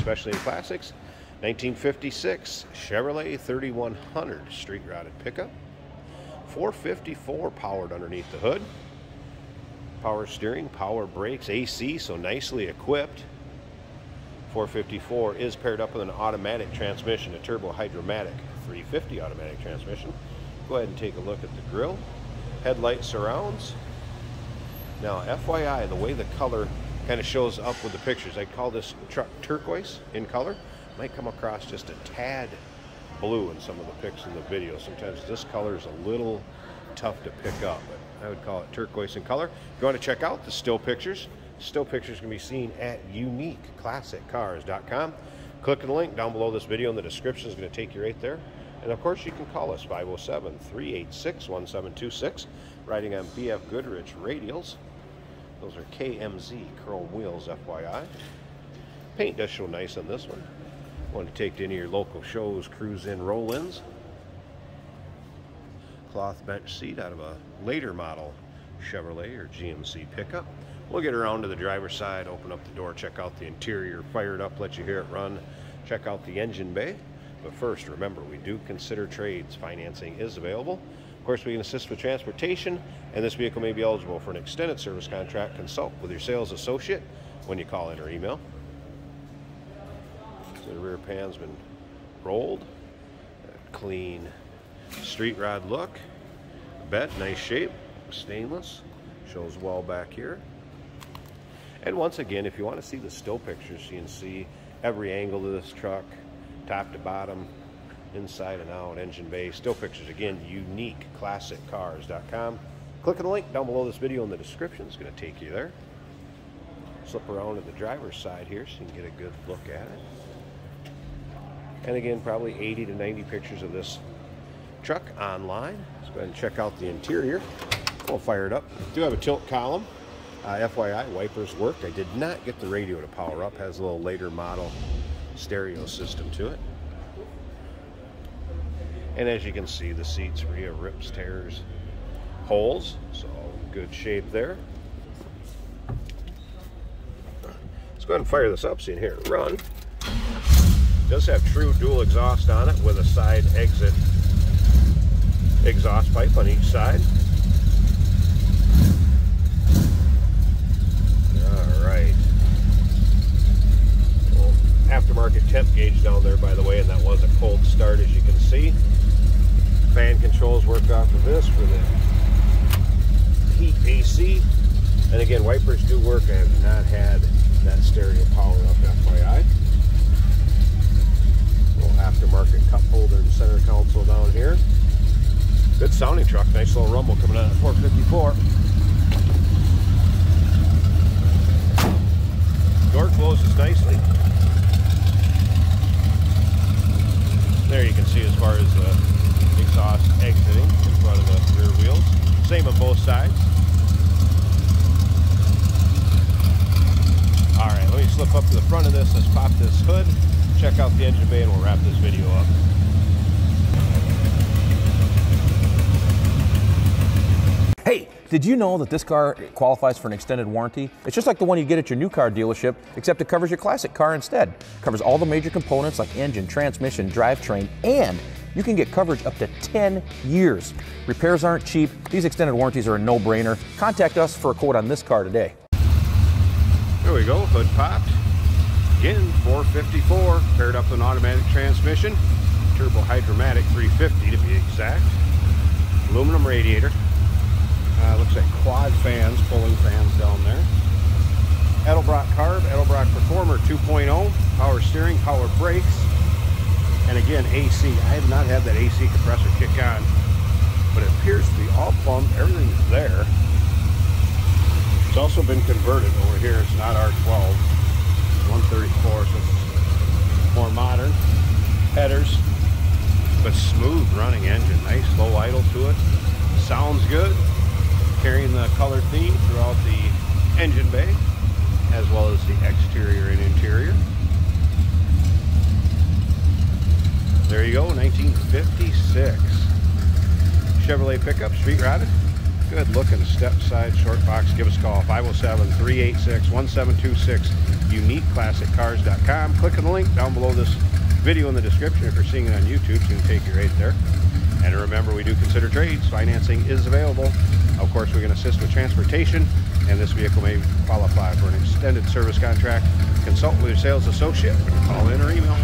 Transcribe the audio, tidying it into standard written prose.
especially in classics. 1956 Chevrolet 3100 street routed pickup. 454 powered underneath the hood. Power steering, power brakes, AC, so nicely equipped. 454 is paired up with an automatic transmission, a turbo hydromatic 350 automatic transmission. Go ahead and take a look at the grille. Headlight surrounds. Now, FYI, the way the color kind of shows up with the pictures, I call this truck turquoise in color. Might come across just a tad blue in some of the pics in the video. Sometimes this color is a little tough to pick up, but I would call it turquoise in color. If you want to check out the still pictures can be seen at uniqueclassiccars.com. Click on the link down below this video in the description. Is going to take you right there. And of course, you can call us 507-386-1726, riding on BF Goodrich radials. Those are KMZ chrome wheels, FYI. Paint does show nice on this one. Want to take to any of your local shows, cruise-in roll-ins. Cloth bench seat out of a later model Chevrolet or GMC pickup. We'll get around to the driver's side, open up the door, check out the interior, fire it up, let you hear it run, check out the engine bay. But first, remember, we do consider trades. Financing is available. Of course, we can assist with transportation, and this vehicle may be eligible for an extended service contract. Consult with your sales associate when you call in or email. So the rear pan's been rolled. Clean street rod look. Bed, nice shape, stainless. Shows well back here. And once again, if you want to see the still pictures, you can see every angle of this truck, top to bottom, inside and out, engine bay, still pictures. Again, uniqueclassiccars.com. Click on the link down below this video in the description. It's going to take you there. Slip around to the driver's side here so you can get a good look at it. And again, probably 80 to 90 pictures of this truck online. Let's go ahead and check out the interior. We'll fire it up. We do have a tilt column. FYI, wipers work. I did not get the radio to power up. Has a little later model stereo system to it. And as you can see, the seats free of rips, tears, holes. So good shape there. Let's go ahead and fire this up so you can hear it run. It does have true dual exhaust on it with a side exit exhaust pipe on each side. Alright. Aftermarket temp gauge down there, by the way, and that was a cold start, as you can see. Fan controls work off of this for the heat AC. And again, wipers do work. I have not had that stereo power up, FYI. Little aftermarket cup holder and center console down here. Good sounding truck. Nice little rumble coming out of 454. Door closes nicely. There you can see as far as the exhaust exiting in front of the rear wheels. Same on both sides. Alright, let me slip up to the front of this. Let's pop this hood, check out the engine bay, and we'll wrap this video up. Hey, did you know that this car qualifies for an extended warranty? It's just like the one you get at your new car dealership, except it covers your classic car instead. It covers all the major components like engine, transmission, drivetrain, and you can get coverage up to 10 years. Repairs aren't cheap. These extended warranties are a no-brainer. Contact us for a quote on this car today. There we go, hood popped. Again, 454, paired up with an automatic transmission. Turbo hydromatic 350 to be exact. Aluminum radiator. Looks like quad fans, pulling fans down there. Edelbrock carb, Edelbrock Performer 2.0, power steering, power brakes, and again AC. I have not had that AC compressor kick on, but it appears to be all plumbed. Everything's there. It's also been converted over here. It's not R12, it's 134, so it's more modern. Headers, but smooth running engine. Nice low idle to it. Sounds good. Carrying the color theme throughout the engine bay, as well as the exterior and interior. There you go, 1956 Chevrolet pickup, street routed. good looking step side short box. Give us a call, 507-386-1726, uniqueclassiccars.com. Click on the link down below this video in the description if you're seeing it on YouTube, so you can take you right there. And remember, we do consider trades. Financing is available. Of course, we can assist with transportation, and this vehicle may qualify for an extended service contract. Consult with your sales associate when you call in or email.